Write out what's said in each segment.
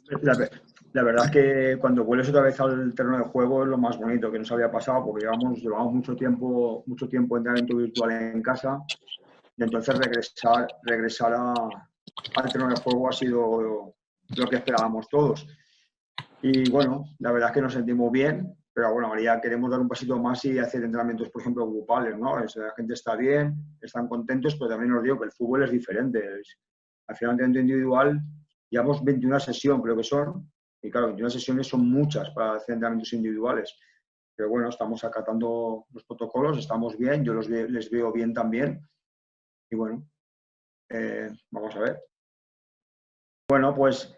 La, la verdad es que cuando vuelves otra vez al terreno de juego es lo más bonito que nos había pasado, porque llevamos mucho tiempo en entrenamiento virtual en casa, y entonces regresar al terreno de juego ha sido lo que esperábamos todos. Y bueno, la verdad es que nos sentimos bien, pero bueno, ahora ya queremos dar un pasito más y hacer entrenamientos, por ejemplo, grupales, ¿no? La gente está bien, están contentos, pero también os digo que el fútbol es diferente. Al final, entrenamiento individual, llevamos 21 sesiones, creo que son, y claro, 21 sesiones son muchas para hacer entrenamientos individuales. Pero bueno, estamos acatando los protocolos, estamos bien, les veo bien también, y bueno, vamos a ver. Bueno, pues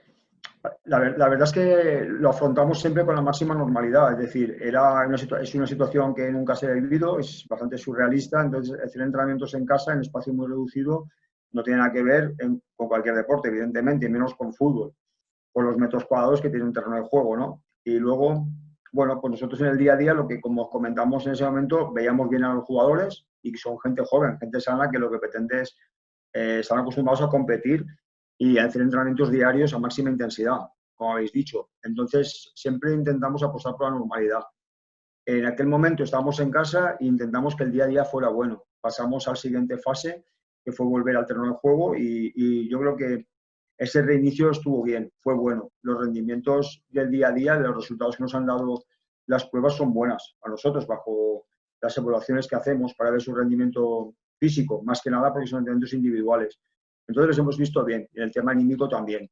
la verdad es que lo afrontamos siempre con la máxima normalidad, es decir, es una situación que nunca se ha vivido, es bastante surrealista, entonces hacer entrenamientos en casa en espacio muy reducido no tiene nada que ver con cualquier deporte, evidentemente, y menos con fútbol, por los metros cuadrados que tiene un terreno de juego, ¿no? Y luego, bueno, pues nosotros en el día a día, lo que como comentamos en ese momento, veíamos bien a los jugadores y que son gente joven, gente sana, que lo que pretende es, están acostumbrados a competir y hacer entrenamientos diarios a máxima intensidad, como habéis dicho. Entonces, siempre intentamos apostar por la normalidad. En aquel momento estábamos en casa e intentamos que el día a día fuera bueno. Pasamos a la siguiente fase, que fue volver al terreno de juego, y yo creo que ese reinicio estuvo bien, fue bueno. Los rendimientos del día a día, los resultados que nos han dado las pruebas son buenas a nosotros, bajo las evaluaciones que hacemos para ver su rendimiento físico, más que nada porque son entrenamientos individuales. Entonces los hemos visto bien, y el tema anímico también.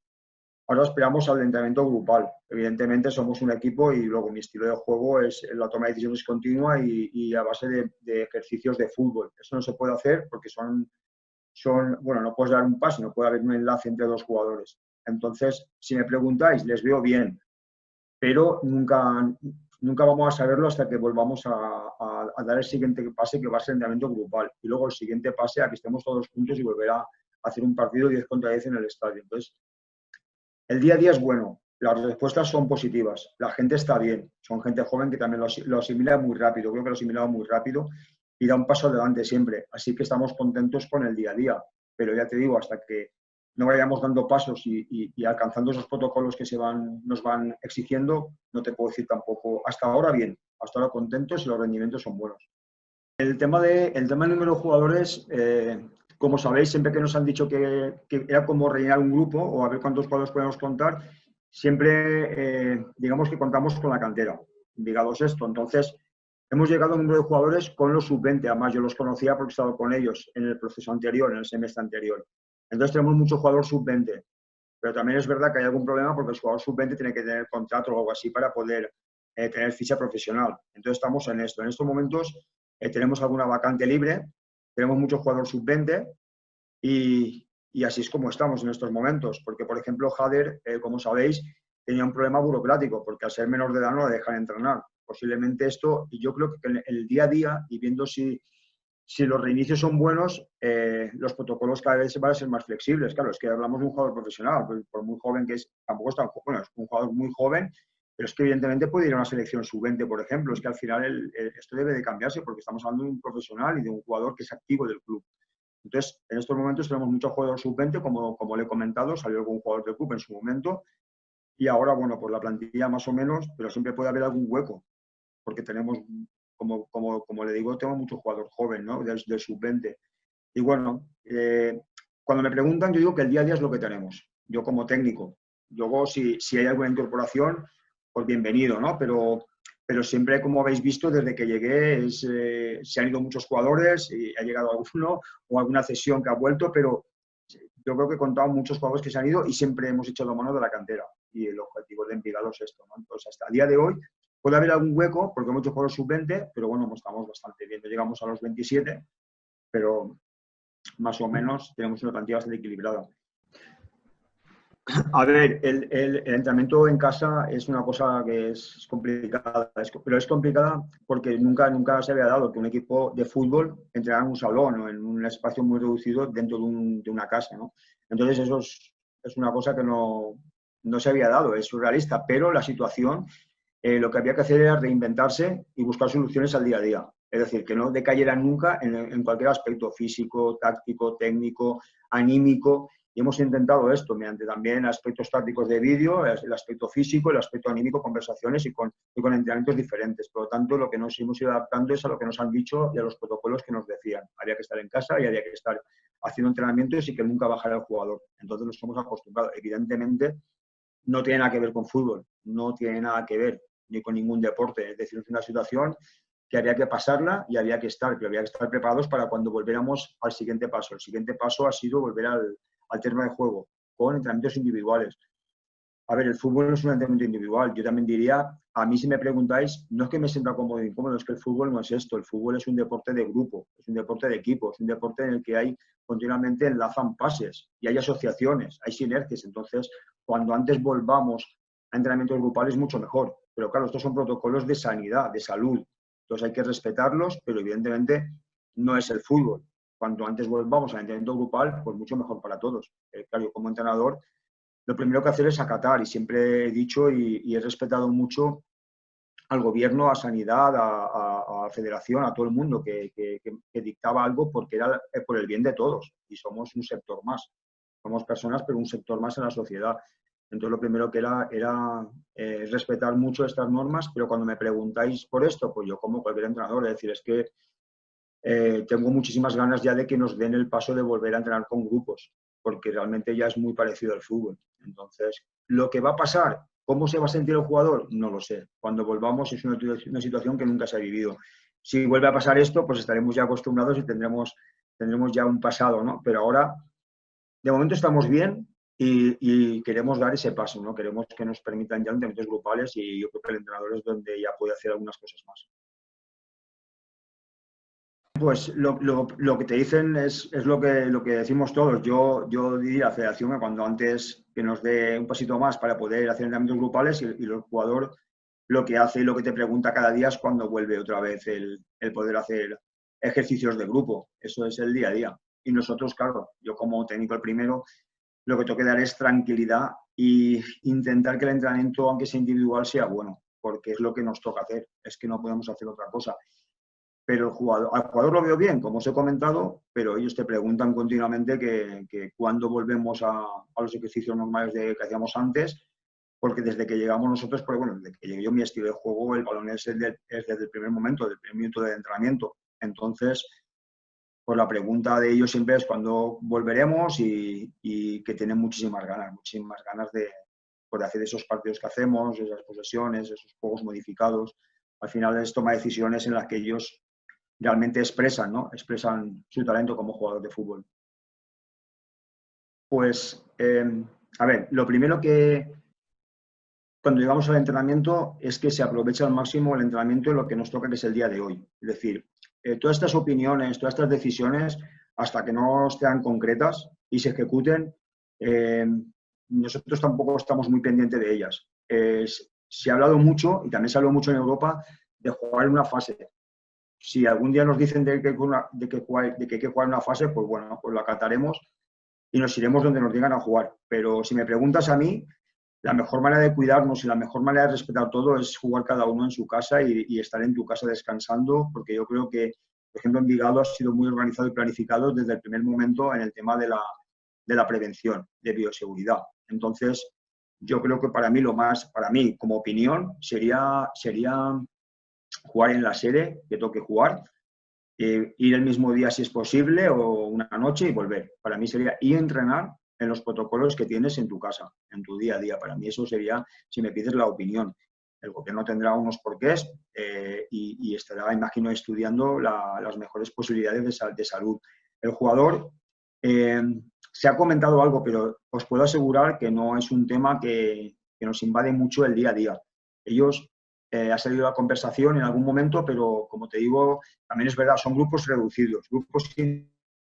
Ahora esperamos al entrenamiento grupal. Evidentemente somos un equipo y luego mi estilo de juego es la toma de decisiones continua y a base de ejercicios de fútbol. Eso no se puede hacer porque bueno, no puedes dar un pase, no puede haber un enlace entre dos jugadores. Entonces, si me preguntáis, les veo bien, pero nunca vamos a saberlo hasta que volvamos a dar el siguiente pase, que va a ser el entrenamiento grupal. Y luego el siguiente pase a que estemos todos juntos y volver a hacer un partido 10 contra 10 en el estadio. Entonces, el día a día es bueno, las respuestas son positivas, la gente está bien, son gente joven que también lo asimila muy rápido, creo que lo asimila muy rápido y da un paso adelante siempre. Así que estamos contentos con el día a día, pero ya te digo, hasta que no vayamos dando pasos y alcanzando esos protocolos que nos van exigiendo, no te puedo decir tampoco. Hasta ahora bien, hasta ahora contentos y los rendimientos son buenos. El tema del número de jugadores, como sabéis, siempre que nos han dicho que era como rellenar un grupo o a ver cuántos jugadores podemos contar, siempre digamos que contamos con la cantera, ligados esto. Entonces, hemos llegado a un número de jugadores con los sub-20, además yo los conocía porque he estado con ellos en el proceso anterior, en el semestre anterior. Entonces tenemos mucho jugador sub-20, pero también es verdad que hay algún problema porque el jugador sub-20 tiene que tener contrato o algo así para poder tener ficha profesional. Entonces estamos en esto. En estos momentos tenemos alguna vacante libre, tenemos mucho jugador sub-20 y así es como estamos en estos momentos. Porque, por ejemplo, Jader, como sabéis, tenía un problema burocrático porque al ser menor de edad no le dejan entrenar. Posiblemente esto, y yo creo que en el día a día y viendo si los reinicios son buenos, los protocolos cada vez van a ser más flexibles. Claro, es que hablamos de un jugador profesional, por muy joven que es, tampoco es tan bueno, es un jugador muy joven, pero es que evidentemente puede ir a una selección sub-20, por ejemplo. Es que al final esto debe de cambiarse porque estamos hablando de un profesional y de un jugador que es activo del club. Entonces, en estos momentos tenemos muchos jugadores sub-20, como le he comentado, salió algún jugador del club en su momento, y ahora, bueno, pues la plantilla más o menos, pero siempre puede haber algún hueco, porque tenemos, como le digo, tengo mucho jugador joven, ¿no? Del sub-20. Y bueno, cuando me preguntan, yo digo que el día a día es lo que tenemos. Yo como técnico. Luego, si hay alguna incorporación, pues bienvenido, ¿no? Pero siempre, como habéis visto, desde que llegué se han ido muchos jugadores, y ha llegado alguno o alguna cesión que ha vuelto, pero yo creo que he contado muchos jugadores que se han ido y siempre hemos echado mano de la cantera. Y el objetivo de Envigado es esto, ¿no? Entonces, hasta el día de hoy puede haber algún hueco, porque muchos jugadores sub-20, pero bueno, estamos bastante bien. Llegamos a los 27, pero más o menos tenemos una plantilla bastante equilibrada. A ver, el entrenamiento en casa es una cosa que es complicada, pero es complicada porque nunca se había dado que un equipo de fútbol entrenara en un salón o en un espacio muy reducido dentro de una casa, ¿no? Entonces eso es una cosa que no se había dado, es surrealista, pero la situación, lo que había que hacer era reinventarse y buscar soluciones al día a día. Es decir, que no decayera nunca en cualquier aspecto físico, táctico, técnico, anímico. Y hemos intentado esto mediante también aspectos tácticos de vídeo, el aspecto físico, el aspecto anímico, conversaciones y con entrenamientos diferentes. Por lo tanto, lo que nos hemos ido adaptando es a lo que nos han dicho y a los protocolos que nos decían. Había que estar en casa y había que estar haciendo entrenamientos y que nunca bajara el jugador. Entonces nos hemos acostumbrado. Evidentemente, no tiene nada que ver con fútbol, no tiene nada que ver ni con ningún deporte. Es decir, es una situación que había que pasarla y había que estar preparados para cuando volviéramos al siguiente paso. El siguiente paso ha sido volver al terreno de juego, con entrenamientos individuales. A ver, el fútbol no es un entrenamiento individual. Yo también diría, a mí si me preguntáis, no es que me sienta cómodo o incómodo, es que el fútbol no es esto. El fútbol es un deporte de grupo, es un deporte de equipo, es un deporte en el que hay continuamente enlazan pases y hay asociaciones, hay sinergias. Entonces, cuando antes volvamos a entrenamientos grupales, mucho mejor. Pero claro, estos son protocolos de sanidad, de salud. Entonces hay que respetarlos, pero evidentemente no es el fútbol. Cuanto antes volvamos al entrenamiento grupal, pues mucho mejor para todos. Claro, yo como entrenador, lo primero que hacer es acatar, y siempre he dicho y he respetado mucho al gobierno, a sanidad, a federación, a todo el mundo que dictaba algo porque era por el bien de todos y somos un sector más. Somos personas, pero un sector más en la sociedad. Entonces, lo primero que era respetar mucho estas normas, pero cuando me preguntáis por esto, pues yo como cualquier entrenador, es decir, es que tengo muchísimas ganas ya de que nos den el paso de volver a entrenar con grupos, porque realmente ya es muy parecido al fútbol. Entonces, lo que va a pasar, ¿cómo se va a sentir el jugador? No lo sé. Cuando volvamos es una situación que nunca se ha vivido. Si vuelve a pasar esto, pues estaremos ya acostumbrados y tendremos ya un pasado, ¿no? Pero ahora, de momento estamos bien y queremos dar ese paso, ¿no? Queremos que nos permitan ya entrenamientos grupales y yo creo que el entrenador es donde ya puede hacer algunas cosas más. Pues lo que te dicen es lo que decimos todos. Yo diría a la federación que cuando antes que nos dé un pasito más para poder hacer entrenamientos grupales y el jugador lo que hace y lo que te pregunta cada día es cuando vuelve otra vez el poder hacer ejercicios de grupo. Eso es el día a día. Y nosotros, claro, yo como técnico el primero, lo que tengo que dar es tranquilidad e intentar que el entrenamiento, aunque sea individual, sea bueno, porque es lo que nos toca hacer. Es que no podemos hacer otra cosa. Pero al jugador lo veo bien, como os he comentado, pero ellos te preguntan continuamente que cuándo volvemos a los ejercicios normales que hacíamos antes, porque desde que llegamos nosotros, pues bueno, desde que llegué yo, mi estilo de juego, el balón es desde el primer momento, del primer minuto de entrenamiento. Entonces, pues la pregunta de ellos siempre es cuándo volveremos y que tienen muchísimas ganas de hacer esos partidos que hacemos, esas posesiones, esos juegos modificados. Al final es toma decisiones en las que ellos realmente expresan, ¿no? Expresan su talento como jugador de fútbol. Pues, a ver, lo primero que cuando llegamos al entrenamiento es que se aprovecha al máximo el entrenamiento en lo que nos toca, que es el día de hoy. Es decir, todas estas opiniones, todas estas decisiones, hasta que no sean concretas y se ejecuten, nosotros tampoco estamos muy pendientes de ellas. Se ha hablado mucho, y también se habló mucho en Europa, de jugar en una fase. Si algún día nos dicen de que hay que jugar una fase, pues bueno, pues la acataremos y nos iremos donde nos digan a jugar. Pero si me preguntas a mí, la mejor manera de cuidarnos y la mejor manera de respetar todo es jugar cada uno en su casa y estar en tu casa descansando, porque yo creo que, por ejemplo, Envigado ha sido muy organizado y planificado desde el primer momento en el tema de la prevención, de bioseguridad. Entonces, yo creo que para mí, como opinión, sería jugar en la sede que toque jugar, ir el mismo día si es posible o una noche y volver. Para mí sería ir a entrenar en los protocolos que tienes en tu casa, en tu día a día. Para mí eso sería, si me pides la opinión. El gobierno tendrá unos porqués y estará, imagino, estudiando las mejores posibilidades de salud. El jugador, se ha comentado algo, pero os puedo asegurar que no es un tema que nos invade mucho el día a día. Ellos ha salido la conversación en algún momento, pero como te digo, también es verdad, son grupos reducidos, grupos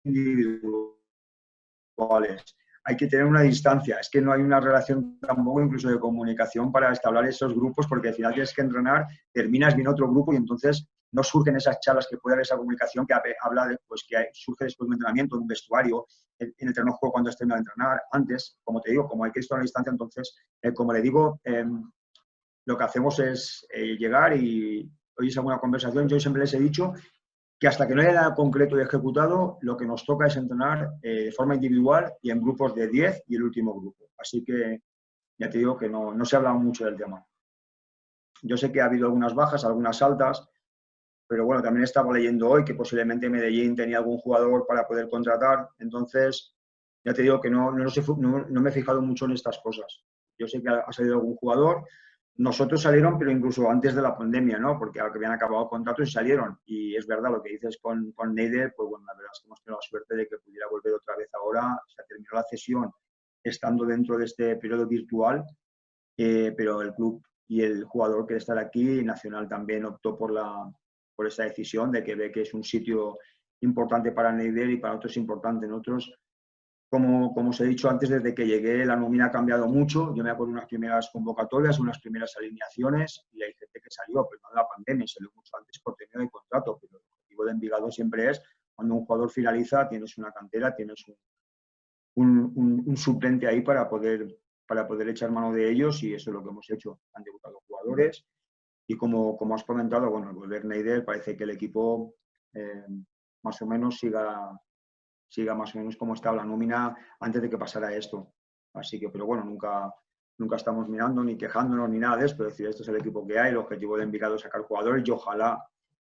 individuales. Hay que tener una distancia, es que no hay una relación tampoco incluso de comunicación para establecer esos grupos, porque al final tienes que entrenar, terminas, viene otro grupo y entonces no surgen esas charlas que puede haber esa comunicación que habla de, pues, que surge después de un entrenamiento, en un vestuario, en el terreno de juego cuando has terminado de entrenar. Antes, como te digo, como hay que estar a la distancia, entonces, como le digo, lo que hacemos es llegar y hoy es alguna conversación. Yo siempre les he dicho que hasta que no haya nada concreto y ejecutado, lo que nos toca es entrenar de forma individual y en grupos de 10 y el último grupo. Así que ya te digo que no se ha hablado mucho del tema. Yo sé que ha habido algunas bajas, algunas altas, pero bueno, también estaba leyendo hoy que posiblemente Medellín tenía algún jugador para poder contratar. Entonces, ya te digo que no me he fijado mucho en estas cosas. Yo sé que ha salido algún jugador. Nosotros salieron, pero incluso antes de la pandemia, ¿no? Porque habían acabado contratos y salieron. Y es verdad lo que dices con Neider, pues bueno, la verdad es que hemos tenido la suerte de que pudiera volver otra vez ahora. Se terminó la cesión estando dentro de este periodo virtual, pero el club y el jugador quiere estar aquí. Nacional también optó por esa decisión de que ve que es un sitio importante para Neider y para otros importante. Nosotros, como os he dicho antes, desde que llegué la nómina ha cambiado mucho. Yo me acuerdo de unas primeras convocatorias, unas primeras alineaciones y hay gente que salió, pero no de la pandemia, salió mucho antes por término de contrato. Pero el objetivo de Envigado siempre es, cuando un jugador finaliza, tienes una cantera, tienes un suplente ahí para poder echar mano de ellos y eso es lo que hemos hecho. Han debutado jugadores y como has comentado, bueno, al volver Neider parece que el equipo más o menos siga más o menos como estaba la nómina antes de que pasara esto. Así que, pero bueno, nunca estamos mirando ni quejándonos ni nada de esto. Es decir, este es el equipo que hay, el objetivo de Envigado es sacar jugadores y ojalá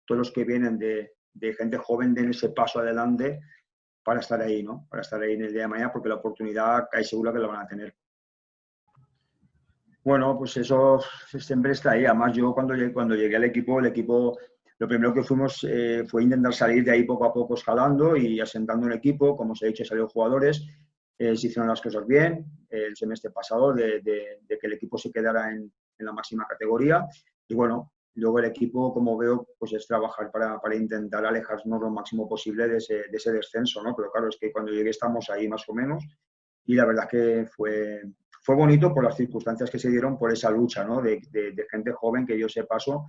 todos los que vienen de gente joven den ese paso adelante para estar ahí, ¿no? Para estar ahí en el día de mañana, porque la oportunidad cae segura que la van a tener. Bueno, pues eso siempre está ahí. Además, yo cuando llegué al equipo, el equipo, lo primero que fuimos fue intentar salir de ahí poco a poco escalando y asentando un equipo. Como os he dicho, salieron jugadores, se hicieron las cosas bien el semestre pasado de que el equipo se quedara en la máxima categoría. Y bueno, luego el equipo, como veo, pues es trabajar para intentar alejarnos lo máximo posible de ese descenso, ¿no? Pero claro, es que cuando llegué estamos ahí más o menos y la verdad que fue bonito por las circunstancias que se dieron, por esa lucha, ¿no? de gente joven que dio ese paso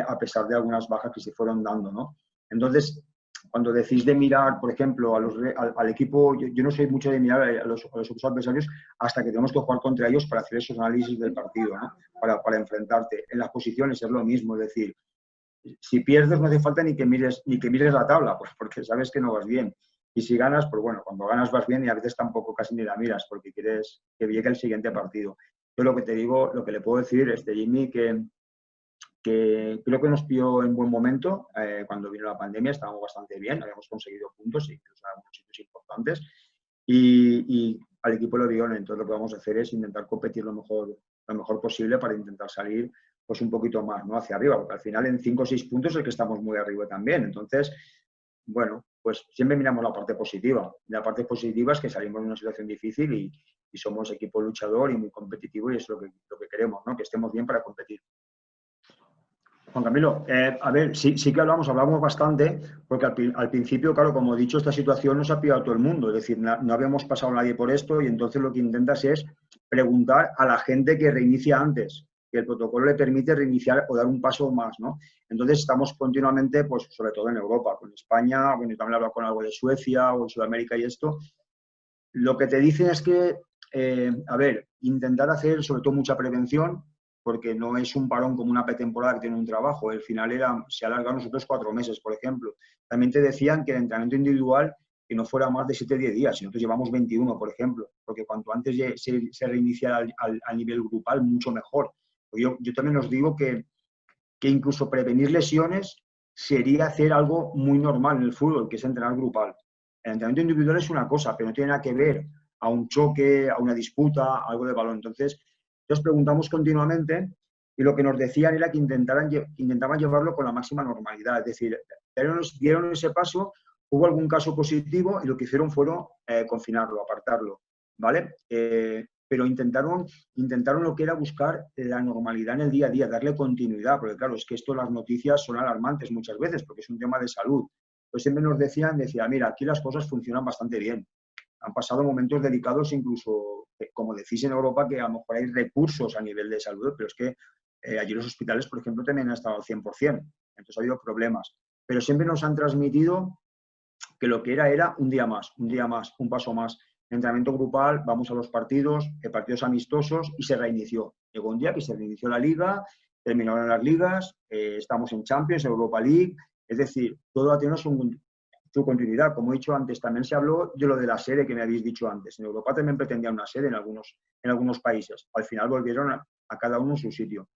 a pesar de algunas bajas que se fueron dando, ¿no? Entonces, cuando decís de mirar, por ejemplo, al equipo, yo no soy mucho de mirar a los otros adversarios hasta que tenemos que jugar contra ellos para hacer esos análisis del partido, ¿no? Para enfrentarte. En las posiciones es lo mismo, es decir, si pierdes no hace falta ni que mires la tabla, pues porque sabes que no vas bien. Y si ganas, pues bueno, cuando ganas vas bien y a veces tampoco casi ni la miras porque quieres que llegue el siguiente partido. Yo lo que te digo, lo que le puedo decir es de Jimmy que creo que nos pilló en buen momento cuando vino la pandemia, estábamos bastante bien, habíamos conseguido puntos e incluso algunos sitios importantes y al equipo lo dio. Entonces lo que vamos a hacer es intentar competir lo mejor posible para intentar salir pues un poquito más, ¿no? Hacia arriba, porque al final en 5 o 6 puntos es que estamos muy arriba también. Entonces, bueno, pues siempre miramos la parte positiva. La parte positiva es que salimos de una situación difícil y somos equipo luchador y muy competitivo y es lo que queremos, ¿no? Que estemos bien para competir. Juan Camilo, a ver, sí que hablamos bastante, porque al principio, claro, como he dicho, esta situación nos ha pillado a todo el mundo, es decir, no habíamos pasado nadie por esto y entonces lo que intentas es preguntar a la gente que reinicia antes, que el protocolo le permite reiniciar o dar un paso más, ¿no? Entonces estamos continuamente, pues sobre todo en Europa, con España, bueno, yo también he hablado con algo de Suecia o en Sudamérica y esto, lo que te dicen es que, a ver, intentar hacer sobre todo mucha prevención, porque no es un parón como una pretemporada que tiene un trabajo. El final se alarga a nosotros 4 meses, por ejemplo. También te decían que el entrenamiento individual que no fuera más de 7 o 10 días, y nosotros llevamos 21, por ejemplo, porque cuanto antes se reinicia al nivel grupal, mucho mejor. Yo también os digo que incluso prevenir lesiones sería hacer algo muy normal en el fútbol, que es entrenar grupal. El entrenamiento individual es una cosa, pero no tiene nada que ver a un choque, a una disputa, a algo de balón. Entonces, nos preguntamos continuamente y lo que nos decían era que intentaban llevarlo con la máxima normalidad. Es decir, dieron ese paso, hubo algún caso positivo y lo que hicieron fueron confinarlo, apartarlo, ¿vale? Pero intentaron lo que era buscar la normalidad en el día a día, darle continuidad, porque claro, es que las noticias son alarmantes muchas veces, porque es un tema de salud. Pues siempre nos decían, mira, aquí las cosas funcionan bastante bien. Han pasado momentos delicados, incluso, como decís en Europa, que a lo mejor hay recursos a nivel de salud, pero es que allí los hospitales, por ejemplo, también han estado al 100%, entonces ha habido problemas. Pero siempre nos han transmitido que lo que era un día más, un paso más. Entrenamiento grupal, vamos a los partidos amistosos y se reinició. Llegó un día que se reinició la liga, terminaron las ligas, estamos en Champions, Europa League, Es decir, todo va a tener su continuidad. Como he dicho antes, también se habló de lo de la sede que me habéis dicho antes. En Europa también pretendían una sede en algunos países. Al final volvieron a cada uno en su sitio.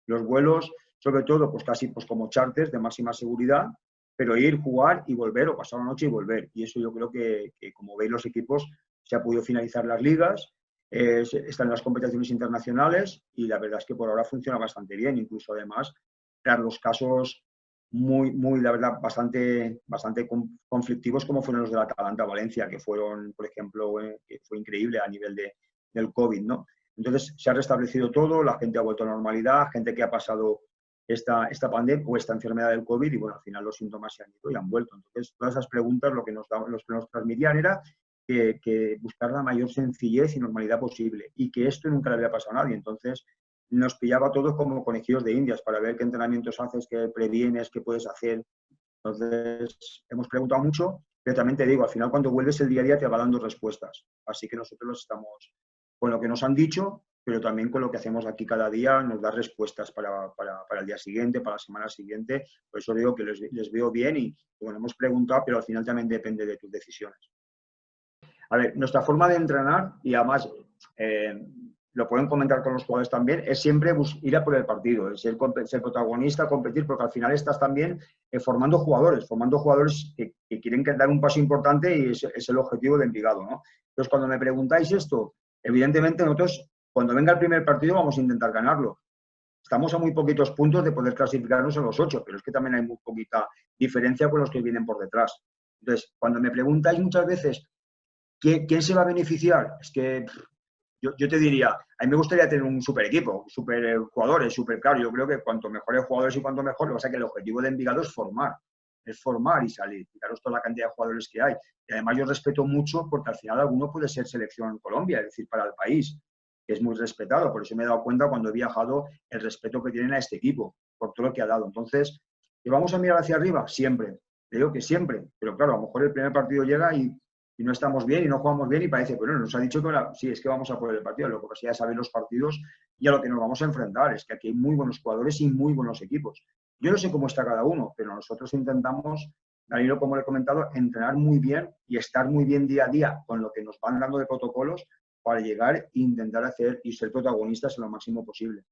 Los vuelos, sobre todo, pues casi pues como charters de máxima seguridad, pero ir, jugar y volver, o pasar la noche y volver. Y eso yo creo que como veis los equipos, se ha podido finalizar las ligas, están las competiciones internacionales y la verdad es que por ahora funciona bastante bien. Incluso además, claro, los casos muy, la verdad, bastante conflictivos como fueron los de la Atalanta-Valencia, que fueron, por ejemplo, que fue increíble a nivel del COVID, ¿no? Entonces, se ha restablecido todo, la gente ha vuelto a la normalidad, gente que ha pasado esta pandemia o esta enfermedad del COVID y, bueno, al final los síntomas se han ido y han vuelto. Entonces, todas esas preguntas lo que nos transmitían era que buscar la mayor sencillez y normalidad posible y que esto nunca le había pasado a nadie. Entonces, nos pillaba a todos como conejillos de indias para ver qué entrenamientos haces, qué previenes, qué puedes hacer. Entonces, hemos preguntado mucho, pero también te digo, al final cuando vuelves el día a día te va dando respuestas. Así que nosotros estamos con lo que nos han dicho, pero también con lo que hacemos aquí cada día, nos da respuestas para el día siguiente, para la semana siguiente. Por eso digo que les veo bien y, bueno, hemos preguntado, pero al final también depende de tus decisiones. A ver, nuestra forma de entrenar, y además lo pueden comentar con los jugadores también, es siempre ir a por el partido, es ser protagonista, competir, porque al final estás también formando jugadores que quieren dar un paso importante y es el objetivo de Envigado, ¿no? Entonces, cuando me preguntáis esto, evidentemente nosotros, cuando venga el primer partido, vamos a intentar ganarlo. Estamos a muy poquitos puntos de poder clasificarnos en los 8, pero es que también hay muy poquita diferencia con los que vienen por detrás. Entonces, cuando me preguntáis muchas veces ¿quién se va a beneficiar? Es que yo te diría, a mí me gustaría tener un super equipo, super jugadores, super claro. Yo creo que cuanto mejores jugadores y cuanto mejor, lo que pasa es que el objetivo de Envigado es formar y salir. Fijaros toda la cantidad de jugadores que hay. Y además yo respeto mucho porque al final alguno puede ser selección en Colombia, es decir, para el país, que es muy respetado. Por eso me he dado cuenta cuando he viajado el respeto que tienen a este equipo, por todo lo que ha dado. Entonces, ¿que vamos a mirar hacia arriba? Siempre. Te digo que siempre. Pero claro, a lo mejor el primer partido llega y no estamos bien y no jugamos bien y parece, bueno, nos ha dicho que sí, es que vamos a por el partido. Lo que pasa es que ya saben los partidos y a lo que nos vamos a enfrentar. Es que aquí hay muy buenos jugadores y muy buenos equipos. Yo no sé cómo está cada uno, pero nosotros intentamos, Danilo, como le he comentado, entrenar muy bien y estar muy bien día a día con lo que nos van dando de protocolos para llegar e intentar hacer y ser protagonistas en lo máximo posible.